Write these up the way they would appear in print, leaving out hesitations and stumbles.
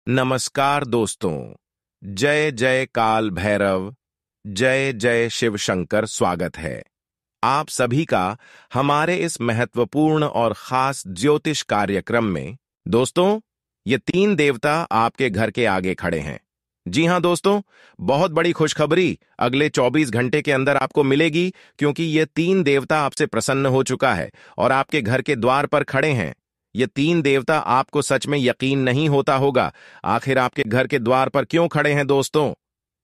नमस्कार दोस्तों। जय जय काल भैरव, जय जय शिव शंकर। स्वागत है आप सभी का हमारे इस महत्वपूर्ण और खास ज्योतिष कार्यक्रम में। दोस्तों, ये तीन देवता आपके घर के आगे खड़े हैं। जी हां दोस्तों, बहुत बड़ी खुशखबरी अगले 24 घंटे के अंदर आपको मिलेगी, क्योंकि ये तीन देवता आपसे प्रसन्न हो चुका है और आपके घर के द्वार पर खड़े हैं। ये तीन देवता, आपको सच में यकीन नहीं होता होगा, आखिर आपके घर के द्वार पर क्यों खड़े हैं दोस्तों?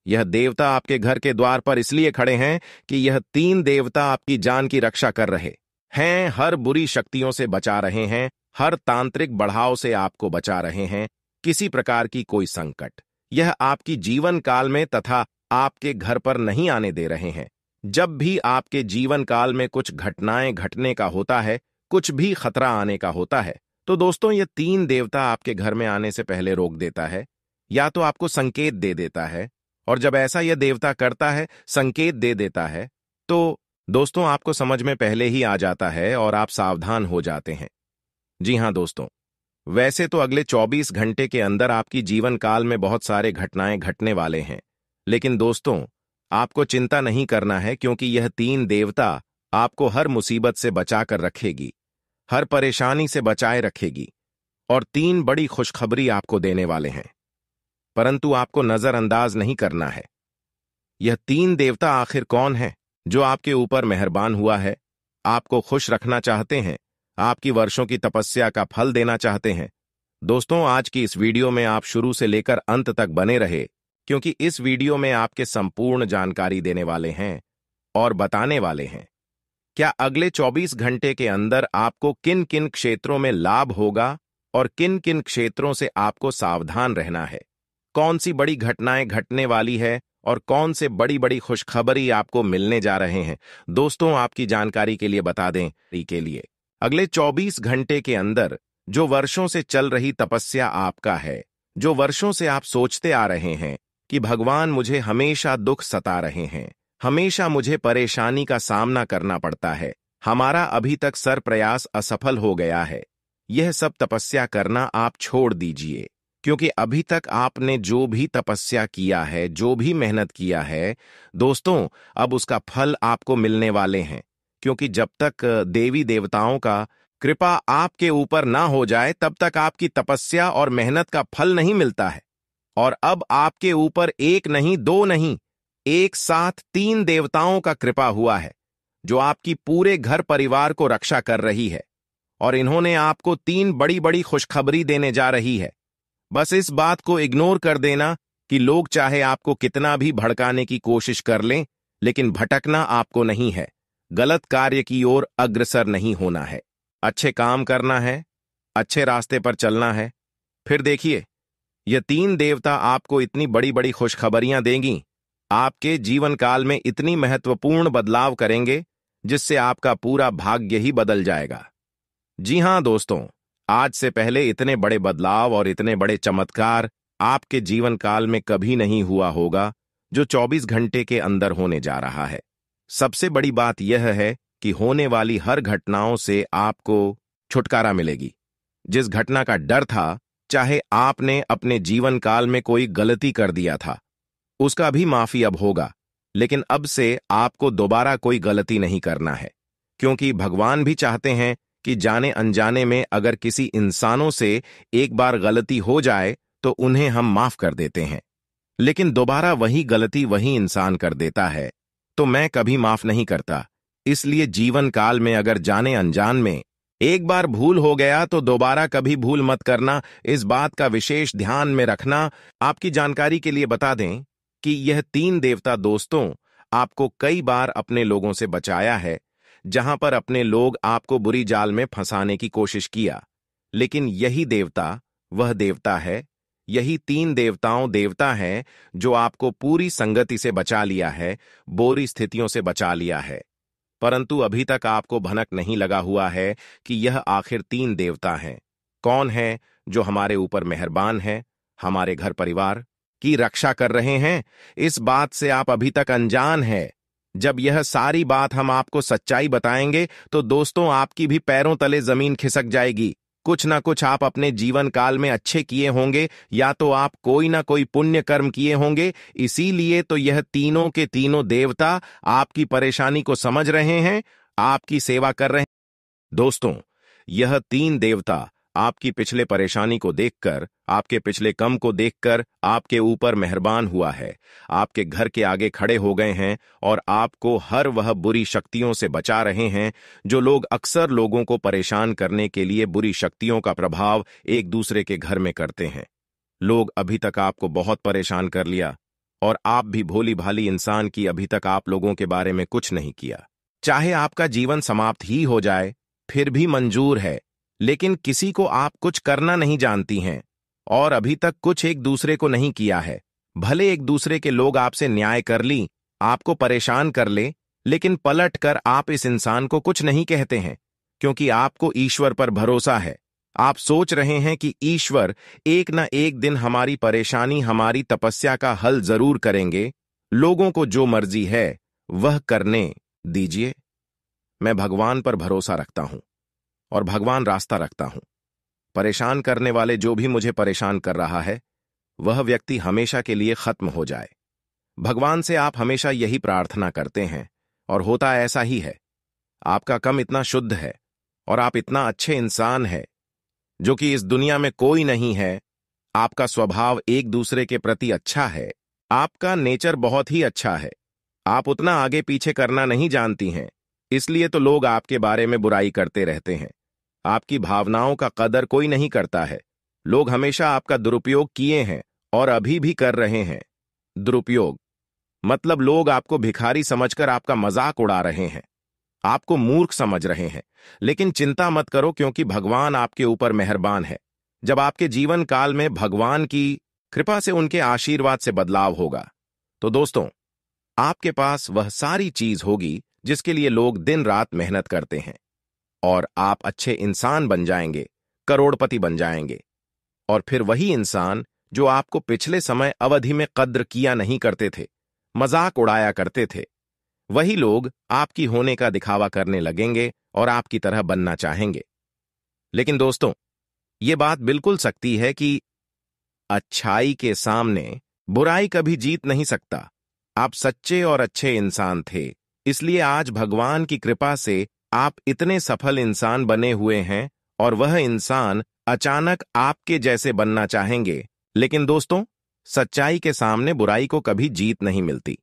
यह देवता आपके घर के द्वार पर इसलिए खड़े हैं कि यह तीन देवता आपकी जान की रक्षा कर रहे हैं, हर बुरी शक्तियों से बचा रहे हैं, हर तांत्रिक बढ़ाव से आपको बचा रहे हैं, किसी प्रकार की कोई संकट यह आपकी जीवन काल में तथा आपके घर पर नहीं आने दे रहे हैं। जब भी आपके जीवन काल में कुछ घटनाएं घटने का होता है, कुछ भी खतरा आने का होता है, तो दोस्तों ये तीन देवता आपके घर में आने से पहले रोक देता है, या तो आपको संकेत दे देता है। और जब ऐसा यह देवता करता है, संकेत दे देता है, तो दोस्तों आपको समझ में पहले ही आ जाता है और आप सावधान हो जाते हैं। जी हां दोस्तों, वैसे तो अगले 24 घंटे के अंदर आपकी जीवन काल में बहुत सारे घटनाएं घटने वाले हैं, लेकिन दोस्तों आपको चिंता नहीं करना है, क्योंकि यह तीन देवता आपको हर मुसीबत से बचा कर रखेगी, हर परेशानी से बचाए रखेगी, और तीन बड़ी खुशखबरी आपको देने वाले हैं। परंतु आपको नजरअंदाज नहीं करना है। यह तीन देवता आखिर कौन है जो आपके ऊपर मेहरबान हुआ है, आपको खुश रखना चाहते हैं, आपकी वर्षों की तपस्या का फल देना चाहते हैं? दोस्तों, आज की इस वीडियो में आप शुरू से लेकर अंत तक बने रहे, क्योंकि इस वीडियो में आपके संपूर्ण जानकारी देने वाले हैं और बताने वाले हैं क्या अगले 24 घंटे के अंदर आपको किन किन क्षेत्रों में लाभ होगा और किन किन क्षेत्रों से आपको सावधान रहना है, कौन सी बड़ी घटनाएं घटने वाली है और कौन से बड़ी बड़ी खुशखबरी आपको मिलने जा रहे हैं। दोस्तों, आपकी जानकारी के लिए बता दें के लिए अगले 24 घंटे के अंदर जो वर्षों से चल रही तपस्या आपका है, जो वर्षों से आप सोचते आ रहे हैं कि भगवान मुझे हमेशा दुख सता रहे हैं, हमेशा मुझे परेशानी का सामना करना पड़ता है, हमारा अभी तक सर प्रयास असफल हो गया है, यह सब तपस्या करना आप छोड़ दीजिए। क्योंकि अभी तक आपने जो भी तपस्या किया है, जो भी मेहनत किया है दोस्तों, अब उसका फल आपको मिलने वाले हैं। क्योंकि जब तक देवी देवताओं का कृपा आपके ऊपर ना हो जाए, तब तक आपकी तपस्या और मेहनत का फल नहीं मिलता है। और अब आपके ऊपर एक नहीं, दो नहीं, एक साथ तीन देवताओं का कृपा हुआ है, जो आपकी पूरे घर परिवार को रक्षा कर रही है, और इन्होंने आपको तीन बड़ी बड़ी खुशखबरी देने जा रही है। बस इस बात को इग्नोर कर देना कि लोग चाहे आपको कितना भी भड़काने की कोशिश कर लें, लेकिन भटकना आपको नहीं है, गलत कार्य की ओर अग्रसर नहीं होना है, अच्छे काम करना है, अच्छे रास्ते पर चलना है। फिर देखिए, ये तीन देवता आपको इतनी बड़ी बड़ी खुशखबरियां देंगी, आपके जीवन काल में इतनी महत्वपूर्ण बदलाव करेंगे, जिससे आपका पूरा भाग्य ही बदल जाएगा। जी हां दोस्तों, आज से पहले इतने बड़े बदलाव और इतने बड़े चमत्कार आपके जीवन काल में कभी नहीं हुआ होगा, जो 24 घंटे के अंदर होने जा रहा है। सबसे बड़ी बात यह है कि होने वाली हर घटनाओं से आपको छुटकारा मिलेगी। जिस घटना का डर था, चाहे आपने अपने जीवन काल में कोई गलती कर दिया था, उसका भी माफी अब होगा, लेकिन अब से आपको दोबारा कोई गलती नहीं करना है। क्योंकि भगवान भी चाहते हैं कि जाने अनजाने में अगर किसी इंसानों से एक बार गलती हो जाए तो उन्हें हम माफ कर देते हैं, लेकिन दोबारा वही गलती वही इंसान कर देता है तो मैं कभी माफ नहीं करता। इसलिए जीवन काल में अगर जाने अनजान में एक बार भूल हो गया तो दोबारा कभी भूल मत करना, इस बात का विशेष ध्यान में रखना। आपकी जानकारी के लिए बता दें कि यह तीन देवता दोस्तों आपको कई बार अपने लोगों से बचाया है, जहां पर अपने लोग आपको बुरी जाल में फंसाने की कोशिश किया, लेकिन यही देवता वह देवता है, यही तीन देवता हैं जो आपको पूरी संगति से बचा लिया है, बुरी स्थितियों से बचा लिया है। परंतु अभी तक आपको भनक नहीं लगा हुआ है कि यह आखिर तीन देवता हैं कौन है जो हमारे ऊपर मेहरबान है, हमारे घर परिवार की रक्षा कर रहे हैं। इस बात से आप अभी तक अनजान हैं। जब यह सारी बात हम आपको सच्चाई बताएंगे तो दोस्तों आपकी भी पैरों तले जमीन खिसक जाएगी। कुछ ना कुछ आप अपने जीवन काल में अच्छे किए होंगे, या तो आप कोई ना कोई पुण्य कर्म किए होंगे। इसीलिए तो यह तीनों के तीनों देवता आपकी परेशानी को समझ रहे हैं, आपकी सेवा कर रहे हैं। दोस्तों, यह तीन देवता आपकी पिछले परेशानी को देखकर, आपके पिछले कम को देखकर आपके ऊपर मेहरबान हुआ है, आपके घर के आगे खड़े हो गए हैं और आपको हर वह बुरी शक्तियों से बचा रहे हैं जो लोग अक्सर लोगों को परेशान करने के लिए बुरी शक्तियों का प्रभाव एक दूसरे के घर में करते हैं। लोग अभी तक आपको बहुत परेशान कर लिया और आप भी भोली भाली इंसान की अभी तक आप लोगों के बारे में कुछ नहीं किया। चाहे आपका जीवन समाप्त ही हो जाए फिर भी मंजूर है, लेकिन किसी को आप कुछ करना नहीं जानती हैं और अभी तक कुछ एक दूसरे को नहीं किया है। भले एक दूसरे के लोग आपसे न्याय कर ली, आपको परेशान कर ले, लेकिन पलट कर आप इस इंसान को कुछ नहीं कहते हैं, क्योंकि आपको ईश्वर पर भरोसा है। आप सोच रहे हैं कि ईश्वर एक न एक दिन हमारी परेशानी, हमारी तपस्या का हल जरूर करेंगे। लोगों को जो मर्जी है वह करने दीजिए। मैं भगवान पर भरोसा रखता हूं और भगवान रास्ता रखता हूं। परेशान करने वाले जो भी मुझे परेशान कर रहा है वह व्यक्ति हमेशा के लिए खत्म हो जाए। भगवान से आप हमेशा यही प्रार्थना करते हैं और होता ऐसा ही है। आपका कम इतना शुद्ध है और आप इतना अच्छे इंसान है जो कि इस दुनिया में कोई नहीं है। आपका स्वभाव एक दूसरे के प्रति अच्छा है, आपका नेचर बहुत ही अच्छा है। आप उतना आगे पीछे करना नहीं जानती हैं, इसलिए तो लोग आपके बारे में बुराई करते रहते हैं। आपकी भावनाओं का कदर कोई नहीं करता है। लोग हमेशा आपका दुरुपयोग किए हैं और अभी भी कर रहे हैं। दुरुपयोग मतलब लोग आपको भिखारी समझकर आपका मजाक उड़ा रहे हैं, आपको मूर्ख समझ रहे हैं। लेकिन चिंता मत करो, क्योंकि भगवान आपके ऊपर मेहरबान है। जब आपके जीवन काल में भगवान की कृपा से, उनके आशीर्वाद से बदलाव होगा, तो दोस्तों आपके पास वह सारी चीज होगी जिसके लिए लोग दिन रात मेहनत करते हैं, और आप अच्छे इंसान बन जाएंगे, करोड़पति बन जाएंगे। और फिर वही इंसान जो आपको पिछले समय अवधि में कद्र किया नहीं करते थे, मजाक उड़ाया करते थे, वही लोग आपकी होने का दिखावा करने लगेंगे और आपकी तरह बनना चाहेंगे। लेकिन दोस्तों, ये बात बिल्कुल सच्ची है कि अच्छाई के सामने बुराई कभी जीत नहीं सकता। आप सच्चे और अच्छे इंसान थे, इसलिए आज भगवान की कृपा से आप इतने सफल इंसान बने हुए हैं और वह इंसान अचानक आपके जैसे बनना चाहेंगे। लेकिन दोस्तों, सच्चाई के सामने बुराई को कभी जीत नहीं मिलती।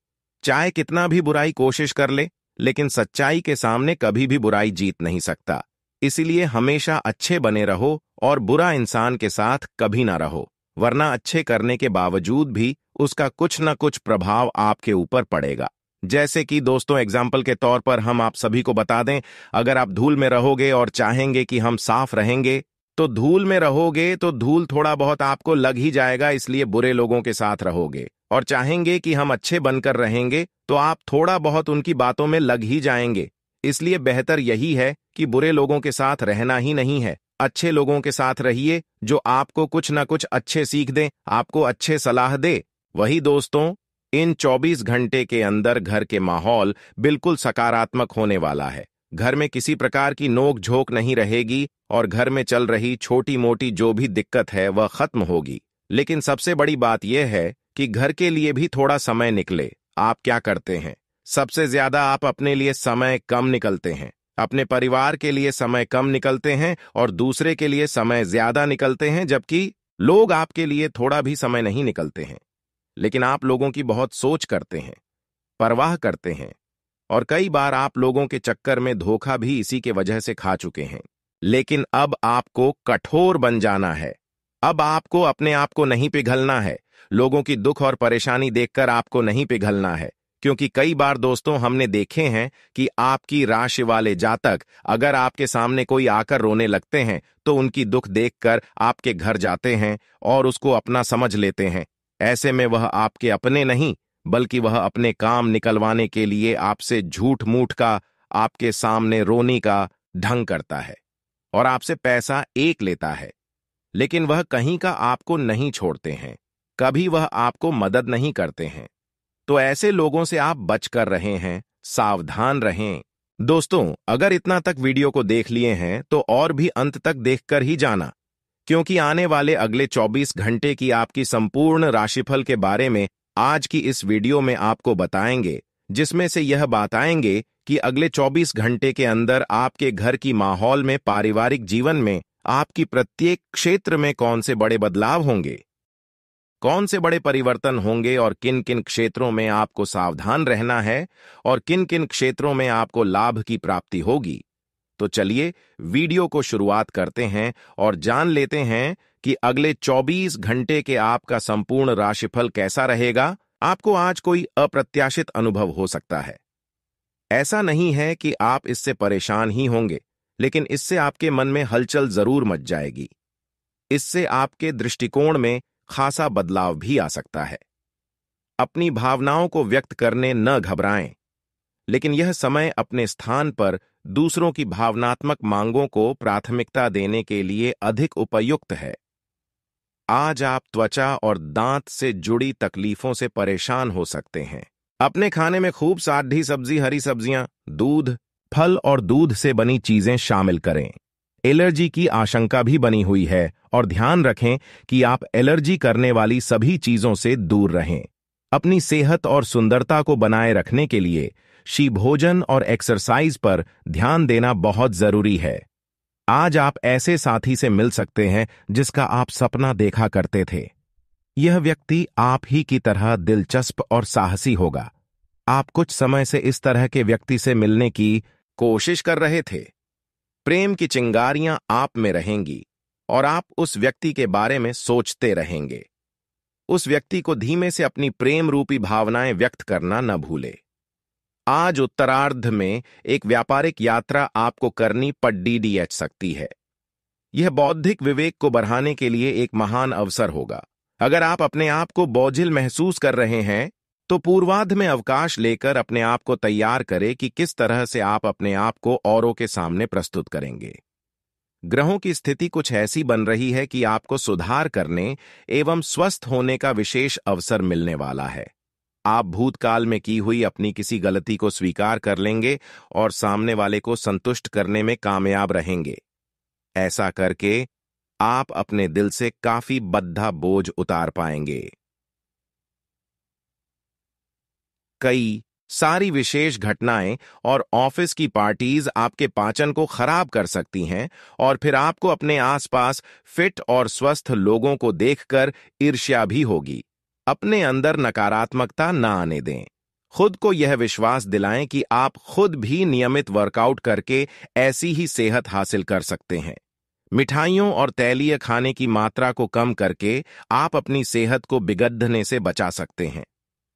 चाहे कितना भी बुराई कोशिश कर ले, लेकिन सच्चाई के सामने कभी भी बुराई जीत नहीं सकता। इसीलिए हमेशा अच्छे बने रहो और बुरा इंसान के साथ कभी ना रहो, वरना अच्छे करने के बावजूद भी उसका कुछ न कुछ प्रभाव आपके ऊपर पड़ेगा। जैसे कि दोस्तों, एग्जाम्पल के तौर पर हम आप सभी को बता दें, अगर आप धूल में रहोगे और चाहेंगे कि हम साफ रहेंगे, तो धूल में रहोगे तो धूल थोड़ा बहुत आपको लग ही जाएगा, इसलिए बुरे लोगों के साथ रहोगे। और चाहेंगे कि हम अच्छे बनकर रहेंगे, तो आप थोड़ा बहुत उनकी बातों में लग ही जाएंगे। इसलिए बेहतर यही है कि बुरे लोगों के साथ रहना ही नहीं है, अच्छे लोगों के साथ रहिए जो आपको कुछ ना कुछ अच्छे सीख दें, आपको अच्छे सलाह दे। वही दोस्तों, इन 24 घंटे के अंदर घर के माहौल बिल्कुल सकारात्मक होने वाला है। घर में किसी प्रकार की नोक झोंक नहीं रहेगी और घर में चल रही छोटी मोटी जो भी दिक्कत है वह खत्म होगी। लेकिन सबसे बड़ी बात यह है कि घर के लिए भी थोड़ा समय निकले। आप क्या करते हैं? सबसे ज्यादा आप अपने लिए समय कम निकलते हैं, अपने परिवार के लिए समय कम निकलते हैं और दूसरे के लिए समय ज्यादा निकलते हैं, जबकि लोग आपके लिए थोड़ा भी समय नहीं निकलते हैं। लेकिन आप लोगों की बहुत सोच करते हैं, परवाह करते हैं, और कई बार आप लोगों के चक्कर में धोखा भी इसी के वजह से खा चुके हैं। लेकिन अब आपको कठोर बन जाना है। अब आपको अपने आप को नहीं पिघलना है। लोगों की दुख और परेशानी देखकर आपको नहीं पिघलना है, क्योंकि कई बार दोस्तों हमने देखे हैं कि आपकी राशि वाले जातक अगर आपके सामने कोई आकर रोने लगते हैं तो उनकी दुख देखकर आपके घर जाते हैं और उसको अपना समझ लेते हैं। ऐसे में वह आपके अपने नहीं, बल्कि वह अपने काम निकलवाने के लिए आपसे झूठ मूठ का आपके सामने रोने का ढंग करता है और आपसे पैसा एक लेता है। लेकिन वह कहीं का आपको नहीं छोड़ते हैं, कभी वह आपको मदद नहीं करते हैं। तो ऐसे लोगों से आप बचकर रहे हैं, सावधान रहें। दोस्तों, अगर इतना तक वीडियो को देख लिए हैं तो और भी अंत तक देखकर ही जाना, क्योंकि आने वाले अगले 24 घंटे की आपकी संपूर्ण राशिफल के बारे में आज की इस वीडियो में आपको बताएंगे, जिसमें से यह बताएंगे कि अगले 24 घंटे के अंदर आपके घर की माहौल में, पारिवारिक जीवन में, आपकी प्रत्येक क्षेत्र में कौन से बड़े बदलाव होंगे, कौन से बड़े परिवर्तन होंगे और किन किन क्षेत्रों में आपको सावधान रहना है और किन किन क्षेत्रों में आपको लाभ की प्राप्ति होगी। तो चलिए वीडियो को शुरुआत करते हैं और जान लेते हैं कि अगले 24 घंटे के आपका संपूर्ण राशिफल कैसा रहेगा। आपको आज कोई अप्रत्याशित अनुभव हो सकता है। ऐसा नहीं है कि आप इससे परेशान ही होंगे, लेकिन इससे आपके मन में हलचल जरूर मच जाएगी। इससे आपके दृष्टिकोण में खासा बदलाव भी आ सकता है। अपनी भावनाओं को व्यक्त करने न घबराएं, लेकिन यह समय अपने स्थान पर दूसरों की भावनात्मक मांगों को प्राथमिकता देने के लिए अधिक उपयुक्त है। आज आप त्वचा और दांत से जुड़ी तकलीफों से परेशान हो सकते हैं। अपने खाने में खूब सादी सब्जी, हरी सब्जियां, दूध, फल और दूध से बनी चीजें शामिल करें। एलर्जी की आशंका भी बनी हुई है और ध्यान रखें कि आप एलर्जी करने वाली सभी चीजों से दूर रहें। अपनी सेहत और सुंदरता को बनाए रखने के लिए भोजन और एक्सरसाइज पर ध्यान देना बहुत जरूरी है। आज आप ऐसे साथी से मिल सकते हैं जिसका आप सपना देखा करते थे। यह व्यक्ति आप ही की तरह दिलचस्प और साहसी होगा। आप कुछ समय से इस तरह के व्यक्ति से मिलने की कोशिश कर रहे थे। प्रेम की चिंगारियां आप में रहेंगी और आप उस व्यक्ति के बारे में सोचते रहेंगे। उस व्यक्ति को धीमे से अपनी प्रेम रूपी भावनाएं व्यक्त करना न भूले। आज उत्तरार्ध में एक व्यापारिक यात्रा आपको करनी पड़ सकती है। यह बौद्धिक विवेक को बढ़ाने के लिए एक महान अवसर होगा। अगर आप अपने आप को बोझिल महसूस कर रहे हैं तो पूर्वार्ध में अवकाश लेकर अपने आप को तैयार करें कि किस तरह से आप अपने आप को औरों के सामने प्रस्तुत करेंगे। ग्रहों की स्थिति कुछ ऐसी बन रही है कि आपको सुधार करने एवं स्वस्थ होने का विशेष अवसर मिलने वाला है। आप भूतकाल में की हुई अपनी किसी गलती को स्वीकार कर लेंगे और सामने वाले को संतुष्ट करने में कामयाब रहेंगे। ऐसा करके आप अपने दिल से काफी बद्धा बोझ उतार पाएंगे। कई सारी विशेष घटनाएं और ऑफिस की पार्टीज आपके पाचन को खराब कर सकती हैं और फिर आपको अपने आसपास फिट और स्वस्थ लोगों को देखकर ईर्ष्या भी होगी। अपने अंदर नकारात्मकता न आने दें। खुद को यह विश्वास दिलाएं कि आप खुद भी नियमित वर्कआउट करके ऐसी ही सेहत हासिल कर सकते हैं। मिठाइयों और तैलीय खाने की मात्रा को कम करके आप अपनी सेहत को बिगड़ने से बचा सकते हैं।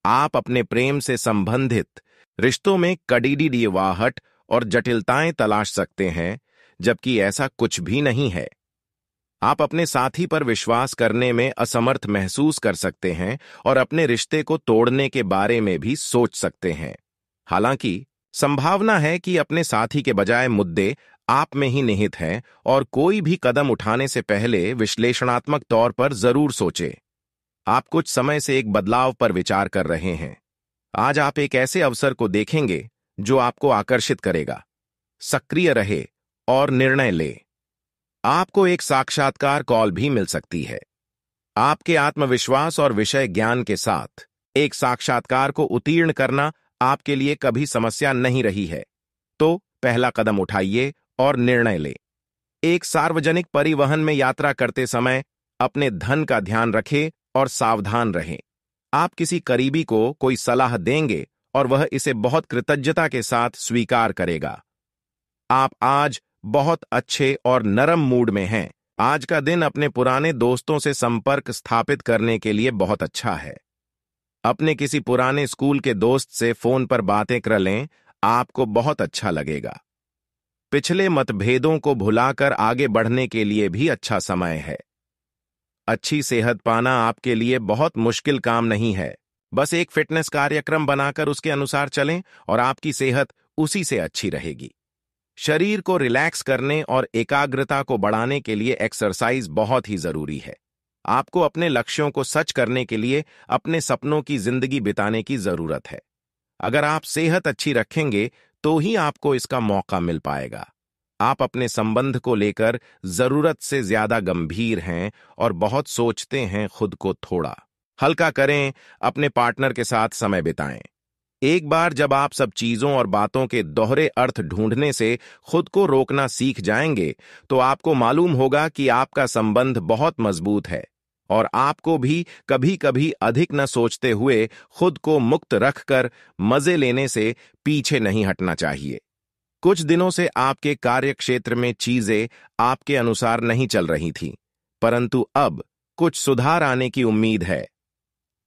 आप अपने प्रेम से संबंधित रिश्तों में कड़ीवाहट और जटिलताएं तलाश सकते हैं, जबकि ऐसा कुछ भी नहीं है। आप अपने साथी पर विश्वास करने में असमर्थ महसूस कर सकते हैं और अपने रिश्ते को तोड़ने के बारे में भी सोच सकते हैं। हालांकि संभावना है कि अपने साथी के बजाय मुद्दे आप में ही निहित हैं और कोई भी कदम उठाने से पहले विश्लेषणात्मक तौर पर जरूर सोचें। आप कुछ समय से एक बदलाव पर विचार कर रहे हैं। आज आप एक ऐसे अवसर को देखेंगे जो आपको आकर्षित करेगा। सक्रिय रहे और निर्णय ले। आपको एक साक्षात्कार कॉल भी मिल सकती है। आपके आत्मविश्वास और विषय ज्ञान के साथ एक साक्षात्कार को उत्तीर्ण करना आपके लिए कभी समस्या नहीं रही है, तो पहला कदम उठाइए और निर्णय ले। एक सार्वजनिक परिवहन में यात्रा करते समय अपने धन का ध्यान रखें और सावधान रहें। आप किसी करीबी को कोई सलाह देंगे और वह इसे बहुत कृतज्ञता के साथ स्वीकार करेगा। आप आज बहुत अच्छे और नरम मूड में हैं। आज का दिन अपने पुराने दोस्तों से संपर्क स्थापित करने के लिए बहुत अच्छा है। अपने किसी पुराने स्कूल के दोस्त से फोन पर बातें कर लें, आपको बहुत अच्छा लगेगा। पिछले मतभेदों को भुलाकर आगे बढ़ने के लिए भी अच्छा समय है। अच्छी सेहत पाना आपके लिए बहुत मुश्किल काम नहीं है। बस एक फिटनेस कार्यक्रम बनाकर उसके अनुसार चलें और आपकी सेहत उसी से अच्छी रहेगी। शरीर को रिलैक्स करने और एकाग्रता को बढ़ाने के लिए एक्सरसाइज बहुत ही जरूरी है। आपको अपने लक्ष्यों को सच करने के लिए अपने सपनों की जिंदगी बिताने की जरूरत है। अगर आप सेहत अच्छी रखेंगे तो ही आपको इसका मौका मिल पाएगा। आप अपने संबंध को लेकर जरूरत से ज्यादा गंभीर हैं और बहुत सोचते हैं, खुद को थोड़ा हल्का करें, अपने पार्टनर के साथ समय बिताएं। एक बार जब आप सब चीजों और बातों के दोहरे अर्थ ढूंढने से खुद को रोकना सीख जाएंगे, तो आपको मालूम होगा कि आपका संबंध बहुत मजबूत है और आपको भी कभी कभी अधिक न सोचते हुए खुद को मुक्त रखकर मजे लेने से पीछे नहीं हटना चाहिए। कुछ दिनों से आपके कार्यक्षेत्र में चीजें आपके अनुसार नहीं चल रही थीं, परंतु अब कुछ सुधार आने की उम्मीद है।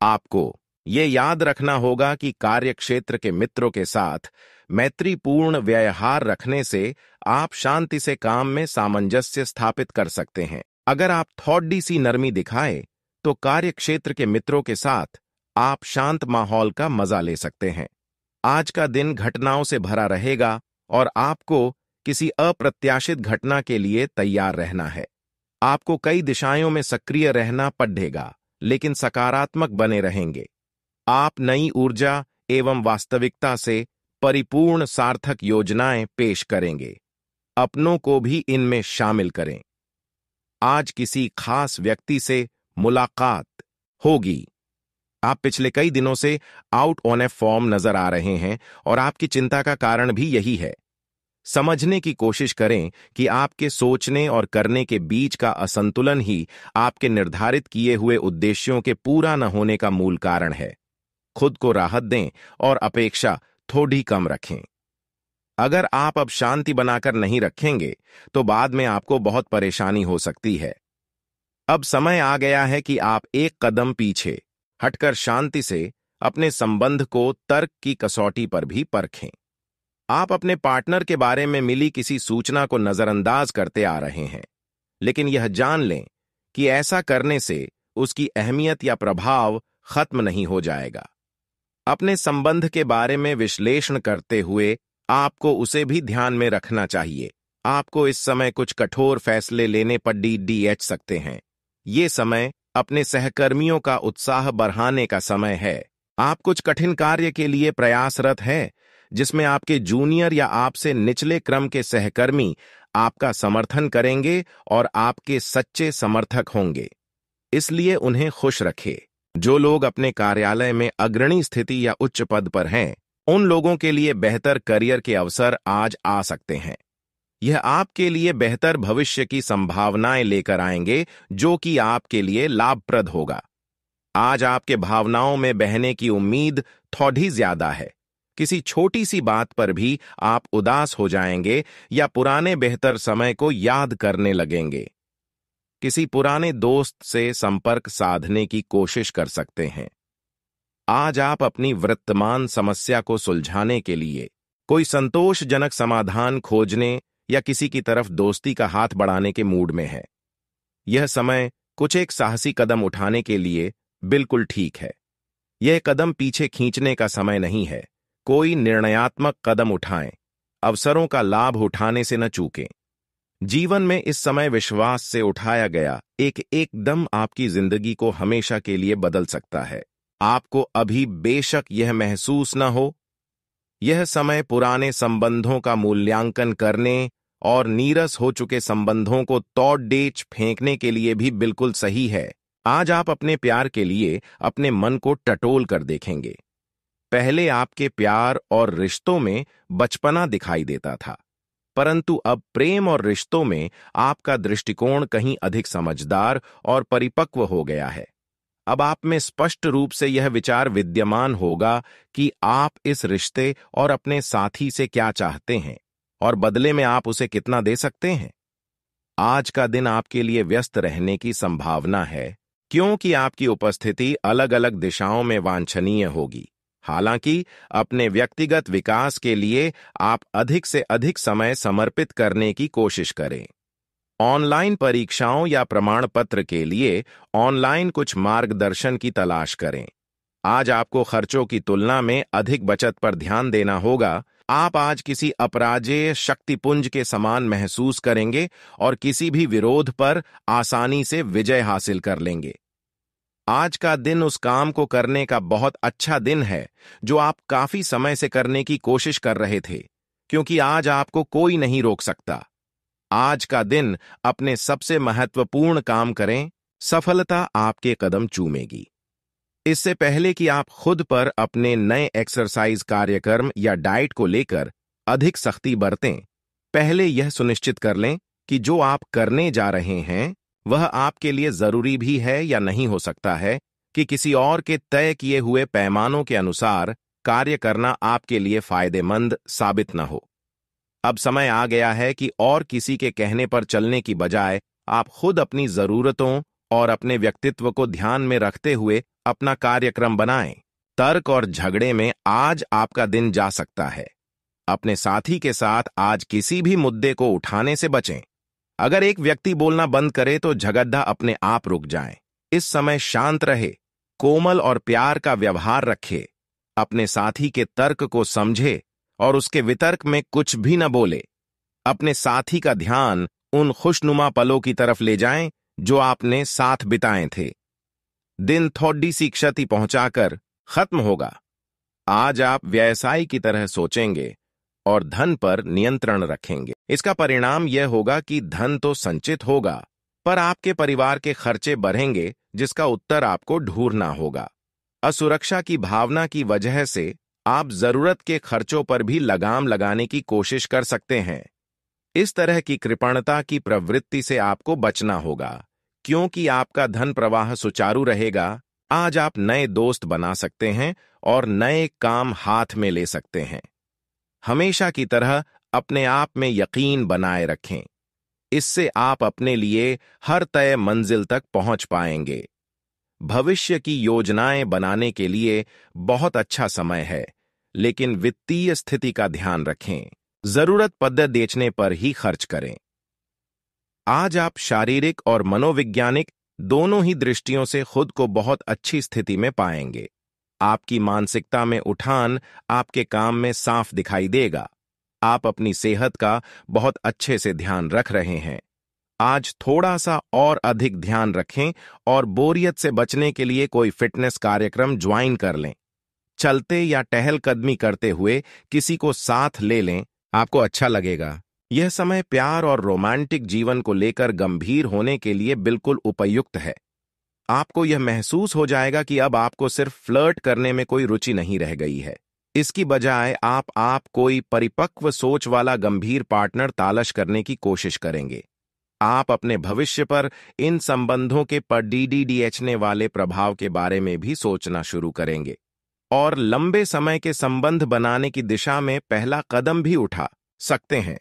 आपको ये याद रखना होगा कि कार्यक्षेत्र के मित्रों के साथ मैत्रीपूर्ण व्यवहार रखने से आप शांति से काम में सामंजस्य स्थापित कर सकते हैं। अगर आप थोड़ी सी नरमी दिखाए तो कार्यक्षेत्र के मित्रों के साथ आप शांत माहौल का मजा ले सकते हैं। आज का दिन घटनाओं से भरा रहेगा और आपको किसी अप्रत्याशित घटना के लिए तैयार रहना है। आपको कई दिशाओं में सक्रिय रहना पड़ेगा, लेकिन सकारात्मक बने रहेंगे। आप नई ऊर्जा एवं वास्तविकता से परिपूर्ण सार्थक योजनाएं पेश करेंगे। अपनों को भी इनमें शामिल करें। आज किसी खास व्यक्ति से मुलाकात होगी। आप पिछले कई दिनों से आउट ऑन ए फॉर्म नजर आ रहे हैं और आपकी चिंता का कारण भी यही है। समझने की कोशिश करें कि आपके सोचने और करने के बीच का असंतुलन ही आपके निर्धारित किए हुए उद्देश्यों के पूरा न होने का मूल कारण है। खुद को राहत दें और अपेक्षा थोड़ी कम रखें। अगर आप अब शांति बनाकर नहीं रखेंगे तो बाद में आपको बहुत परेशानी हो सकती है। अब समय आ गया है कि आप एक कदम पीछे हटकर शांति से अपने संबंध को तर्क की कसौटी पर भी परखें। आप अपने पार्टनर के बारे में मिली किसी सूचना को नजरअंदाज करते आ रहे हैं, लेकिन यह जान लें कि ऐसा करने से उसकी अहमियत या प्रभाव खत्म नहीं हो जाएगा। अपने संबंध के बारे में विश्लेषण करते हुए आपको उसे भी ध्यान में रखना चाहिए। आपको इस समय कुछ कठोर फैसले लेने पर डीएच सकते हैं। ये समय अपने सहकर्मियों का उत्साह बढ़ाने का समय है। आप कुछ कठिन कार्य के लिए प्रयासरत हैं, जिसमें आपके जूनियर या आपसे निचले क्रम के सहकर्मी आपका समर्थन करेंगे और आपके सच्चे समर्थक होंगे, इसलिए उन्हें खुश रखें। जो लोग अपने कार्यालय में अग्रणी स्थिति या उच्च पद पर हैं, उन लोगों के लिए बेहतर करियर के अवसर आज आ सकते हैं। यह आपके लिए बेहतर भविष्य की संभावनाएं लेकर आएंगे, जो कि आपके लिए लाभप्रद होगा। आज आपके भावनाओं में बहने की उम्मीद थोड़ी ज्यादा है। किसी छोटी सी बात पर भी आप उदास हो जाएंगे या पुराने बेहतर समय को याद करने लगेंगे। किसी पुराने दोस्त से संपर्क साधने की कोशिश कर सकते हैं। आज आप अपनी वर्तमान समस्या को सुलझाने के लिए कोई संतोषजनक समाधान खोजने या किसी की तरफ दोस्ती का हाथ बढ़ाने के मूड में है। यह समय कुछ एक साहसी कदम उठाने के लिए बिल्कुल ठीक है। यह कदम पीछे खींचने का समय नहीं है। कोई निर्णयात्मक कदम उठाएं। अवसरों का लाभ उठाने से न चूकें। जीवन में इस समय विश्वास से उठाया गया एकदम आपकी जिंदगी को हमेशा के लिए बदल सकता है। आपको अभी बेशक यह महसूस न हो, यह समय पुराने संबंधों का मूल्यांकन करने और नीरस हो चुके संबंधों को तोड़-डेच फेंकने के लिए भी बिल्कुल सही है। आज आप अपने प्यार के लिए अपने मन को टटोल कर देखेंगे। पहले आपके प्यार और रिश्तों में बचपना दिखाई देता था, परंतु अब प्रेम और रिश्तों में आपका दृष्टिकोण कहीं अधिक समझदार और परिपक्व हो गया है। अब आप में स्पष्ट रूप से यह विचार विद्यमान होगा कि आप इस रिश्ते और अपने साथी से क्या चाहते हैं और बदले में आप उसे कितना दे सकते हैं। आज का दिन आपके लिए व्यस्त रहने की संभावना है, क्योंकि आपकी उपस्थिति अलग अलग दिशाओं में वांछनीय होगी। हालांकि अपने व्यक्तिगत विकास के लिए आप अधिक से अधिक समय समर्पित करने की कोशिश करें। ऑनलाइन परीक्षाओं या प्रमाण पत्र के लिए ऑनलाइन कुछ मार्गदर्शन की तलाश करें। आज आपको खर्चों की तुलना में अधिक बचत पर ध्यान देना होगा। आप आज किसी अपराजेय शक्तिपुंज के समान महसूस करेंगे और किसी भी विरोध पर आसानी से विजय हासिल कर लेंगे। आज का दिन उस काम को करने का बहुत अच्छा दिन है जो आप काफी समय से करने की कोशिश कर रहे थे। क्योंकि आज आपको कोई नहीं रोक सकता। आज का दिन अपने सबसे महत्वपूर्ण काम करें, सफलता आपके कदम चूमेगी। इससे पहले कि आप खुद पर अपने नए एक्सरसाइज कार्यक्रम या डाइट को लेकर अधिक सख्ती बरतें, पहले यह सुनिश्चित कर लें कि जो आप करने जा रहे हैं वह आपके लिए जरूरी भी है या नहीं। हो सकता है कि किसी और के तय किए हुए पैमानों के अनुसार कार्य करना आपके लिए फायदेमंद साबित न हो। अब समय आ गया है कि और किसी के कहने पर चलने की बजाय आप खुद अपनी जरूरतों और अपने व्यक्तित्व को ध्यान में रखते हुए अपना कार्यक्रम बनाएं। तर्क और झगड़े में आज आपका दिन जा सकता है। अपने साथी के साथ आज किसी भी मुद्दे को उठाने से बचें। अगर एक व्यक्ति बोलना बंद करे तो झगड़ा अपने आप रुक जाए। इस समय शांत रहे, कोमल और प्यार का व्यवहार रखे, अपने साथी के तर्क को समझे और उसके वितर्क में कुछ भी न बोले। अपने साथी का ध्यान उन खुशनुमा पलों की तरफ ले जाएं जो आपने साथ बिताए थे। दिन थोड़ी सी क्षति पहुंचाकर खत्म होगा। आज आप व्यवसाय की तरह सोचेंगे और धन पर नियंत्रण रखेंगे। इसका परिणाम यह होगा कि धन तो संचित होगा, पर आपके परिवार के खर्चे बढ़ेंगे, जिसका उत्तर आपको ढूंढना होगा। असुरक्षा की भावना की वजह से आप जरूरत के खर्चों पर भी लगाम लगाने की कोशिश कर सकते हैं। इस तरह की कृपणता की प्रवृत्ति से आपको बचना होगा, क्योंकि आपका धन प्रवाह सुचारू रहेगा। आज आप नए दोस्त बना सकते हैं और नए काम हाथ में ले सकते हैं। हमेशा की तरह अपने आप में यकीन बनाए रखें। इससे आप अपने लिए हर तय मंजिल तक पहुंच पाएंगे। भविष्य की योजनाएं बनाने के लिए बहुत अच्छा समय है, लेकिन वित्तीय स्थिति का ध्यान रखें। जरूरत पद बेचने पर ही खर्च करें। आज आप शारीरिक और मनोवैज्ञानिक दोनों ही दृष्टियों से खुद को बहुत अच्छी स्थिति में पाएंगे। आपकी मानसिकता में उठान आपके काम में साफ दिखाई देगा। आप अपनी सेहत का बहुत अच्छे से ध्यान रख रहे हैं। आज थोड़ा सा और अधिक ध्यान रखें और बोरियत से बचने के लिए कोई फिटनेस कार्यक्रम ज्वाइन कर लें। चलते या टहलकदमी करते हुए किसी को साथ ले लें, आपको अच्छा लगेगा। यह समय प्यार और रोमांटिक जीवन को लेकर गंभीर होने के लिए बिल्कुल उपयुक्त है। आपको यह महसूस हो जाएगा कि अब आपको सिर्फ फ्लर्ट करने में कोई रुचि नहीं रह गई है। इसकी बजाय आप कोई परिपक्व सोच वाला गंभीर पार्टनर तलाश करने की कोशिश करेंगे। आप अपने भविष्य पर इन संबंधों के पड़ने वाले प्रभाव के बारे में भी सोचना शुरू करेंगे और लंबे समय के संबंध बनाने की दिशा में पहला कदम भी उठा सकते हैं।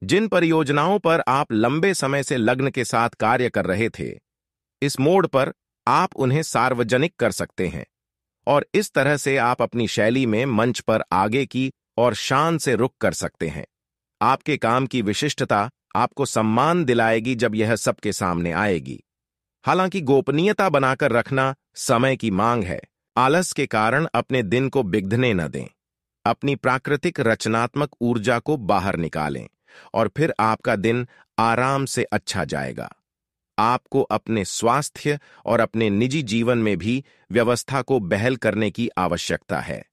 जिन परियोजनाओं पर आप लंबे समय से लग्न के साथ कार्य कर रहे थे, इस मोड़ पर आप उन्हें सार्वजनिक कर सकते हैं और इस तरह से आप अपनी शैली में मंच पर आगे की और शान से रुख कर सकते हैं। आपके काम की विशिष्टता आपको सम्मान दिलाएगी जब यह सबके सामने आएगी। हालांकि गोपनीयता बनाकर रखना समय की मांग है। आलस के कारण अपने दिन को बिगड़ने न दें। अपनी प्राकृतिक रचनात्मक ऊर्जा को बाहर निकालें और फिर आपका दिन आराम से अच्छा जाएगा। आपको अपने स्वास्थ्य और अपने निजी जीवन में भी व्यवस्था को बहाल करने की आवश्यकता है।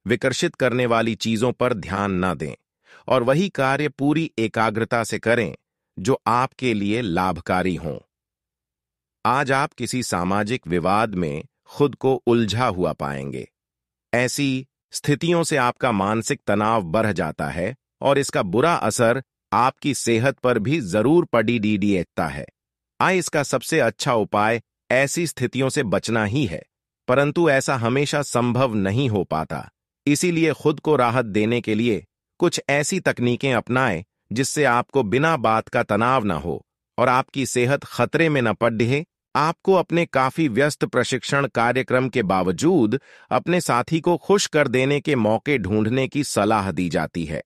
विकर्षित करने वाली चीजों पर ध्यान न दें और वही कार्य पूरी एकाग्रता से करें जो आपके लिए लाभकारी हों। आज आप किसी सामाजिक विवाद में खुद को उलझा हुआ पाएंगे। ऐसी स्थितियों से आपका मानसिक तनाव बढ़ जाता है और इसका बुरा असर आपकी सेहत पर भी जरूर पड़ता है। इसका सबसे अच्छा उपाय ऐसी स्थितियों से बचना ही है, परंतु ऐसा हमेशा संभव नहीं हो पाता। इसीलिए खुद को राहत देने के लिए कुछ ऐसी तकनीकें अपनाएं जिससे आपको बिना बात का तनाव न हो और आपकी सेहत खतरे में न पड़े। आपको अपने काफी व्यस्त प्रशिक्षण कार्यक्रम के बावजूद अपने साथी को खुश कर देने के मौके ढूंढने की सलाह दी जाती है।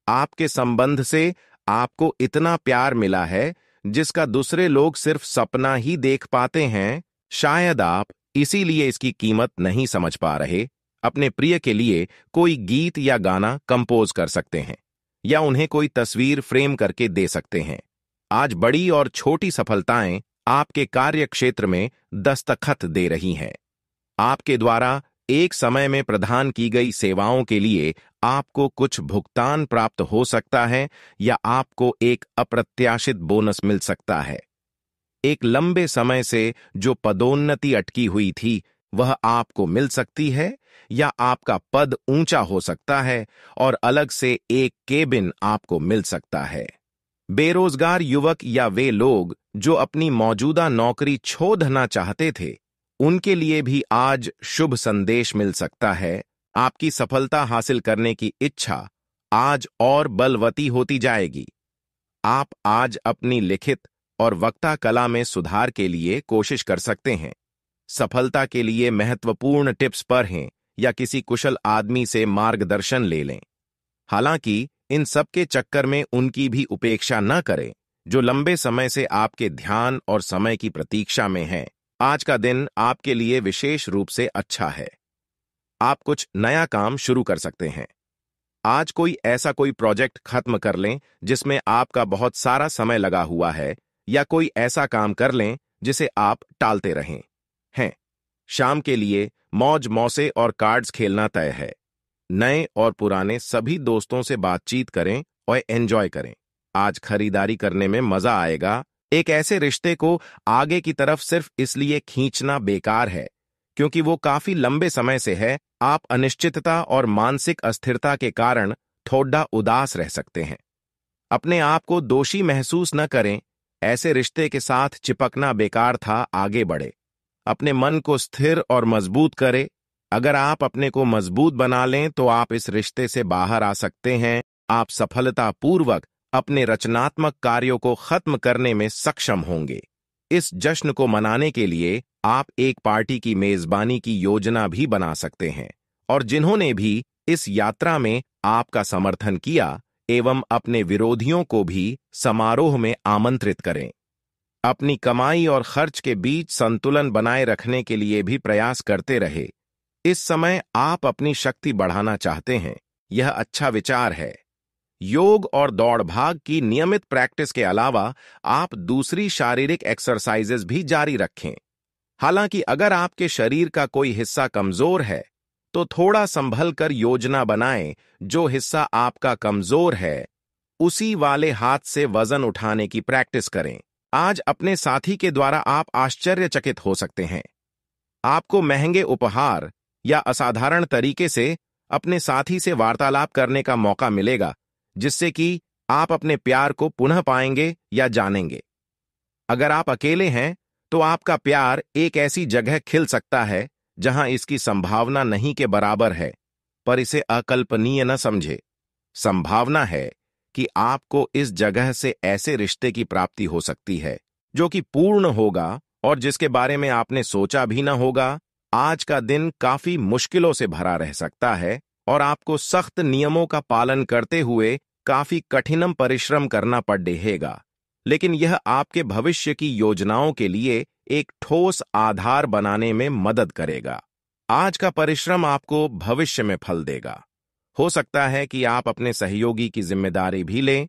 आपके संबंध से आपको इतना प्यार मिला है जिसका दूसरे लोग सिर्फ सपना ही देख पाते हैं। शायद आप इसीलिए इसकी कीमत नहीं समझ पा रहे। अपने प्रिय के लिए कोई गीत या गाना कंपोज कर सकते हैं या उन्हें कोई तस्वीर फ्रेम करके दे सकते हैं। आज बड़ी और छोटी सफलताएं आपके कार्य क्षेत्र में दस्तखत दे रही हैं। आपके द्वारा एक समय में प्रदान की गई सेवाओं के लिए आपको कुछ भुगतान प्राप्त हो सकता है या आपको एक अप्रत्याशित बोनस मिल सकता है। एक लंबे समय से जो पदोन्नति अटकी हुई थी वह आपको मिल सकती है या आपका पद ऊंचा हो सकता है और अलग से एक केबिन आपको मिल सकता है। बेरोजगार युवक या वे लोग जो अपनी मौजूदा नौकरी छोड़ना चाहते थे, उनके लिए भी आज शुभ संदेश मिल सकता है। आपकी सफलता हासिल करने की इच्छा आज और बलवती होती जाएगी। आप आज अपनी लिखित और वक्ता कला में सुधार के लिए कोशिश कर सकते हैं। सफलता के लिए महत्वपूर्ण टिप्स पढ़ें या किसी कुशल आदमी से मार्गदर्शन ले लें। हालांकि इन सब के चक्कर में उनकी भी उपेक्षा न करें जो लंबे समय से आपके ध्यान और समय की प्रतीक्षा में हैं। आज का दिन आपके लिए विशेष रूप से अच्छा है। आप कुछ नया काम शुरू कर सकते हैं। आज कोई प्रोजेक्ट खत्म कर लें जिसमें आपका बहुत सारा समय लगा हुआ है या कोई ऐसा काम कर लें जिसे आप टालते रहें हैं। शाम के लिए मौज मौसे और कार्ड्स खेलना तय है। नए और पुराने सभी दोस्तों से बातचीत करें और एंजॉय करें। आज खरीदारी करने में मजा आएगा। एक ऐसे रिश्ते को आगे की तरफ सिर्फ इसलिए खींचना बेकार है क्योंकि वो काफी लंबे समय से है। आप अनिश्चितता और मानसिक अस्थिरता के कारण थोड़ा उदास रह सकते हैं। अपने आप को दोषी महसूस न करें। ऐसे रिश्ते के साथ चिपकना बेकार था। आगे बढ़े। अपने मन को स्थिर और मजबूत करें। अगर आप अपने को मजबूत बना लें तो आप इस रिश्ते से बाहर आ सकते हैं। आप सफलतापूर्वक अपने रचनात्मक कार्यों को खत्म करने में सक्षम होंगे। इस जश्न को मनाने के लिए आप एक पार्टी की मेजबानी की योजना भी बना सकते हैं और जिन्होंने भी इस यात्रा में आपका समर्थन किया एवं अपने विरोधियों को भी समारोह में आमंत्रित करें। अपनी कमाई और खर्च के बीच संतुलन बनाए रखने के लिए भी प्रयास करते रहे। इस समय आप अपनी शक्ति बढ़ाना चाहते हैं, यह अच्छा विचार है। योग और दौड़ भाग की नियमित प्रैक्टिस के अलावा आप दूसरी शारीरिक एक्सरसाइजेज भी जारी रखें। हालांकि अगर आपके शरीर का कोई हिस्सा कमजोर है तो थोड़ा संभल कर योजना बनाएं। जो हिस्सा आपका कमजोर है उसी वाले हाथ से वजन उठाने की प्रैक्टिस करें। आज अपने साथी के द्वारा आप आश्चर्यचकित हो सकते हैं। आपको महंगे उपहार या असाधारण तरीके से अपने साथी से वार्तालाप करने का मौका मिलेगा जिससे कि आप अपने प्यार को पुनः पाएंगे या जानेंगे। अगर आप अकेले हैं तो आपका प्यार एक ऐसी जगह खिल सकता है जहां इसकी संभावना नहीं के बराबर है, पर इसे अकल्पनीय न समझे। संभावना है कि आपको इस जगह से ऐसे रिश्ते की प्राप्ति हो सकती है जो कि पूर्ण होगा और जिसके बारे में आपने सोचा भी न होगा। आज का दिन काफी मुश्किलों से भरा रह सकता है और आपको सख्त नियमों का पालन करते हुए काफी कठिनम परिश्रम करना पड़ेगा, लेकिन यह आपके भविष्य की योजनाओं के लिए एक ठोस आधार बनाने में मदद करेगा। आज का परिश्रम आपको भविष्य में फल देगा। हो सकता है कि आप अपने सहयोगी की जिम्मेदारी भी लें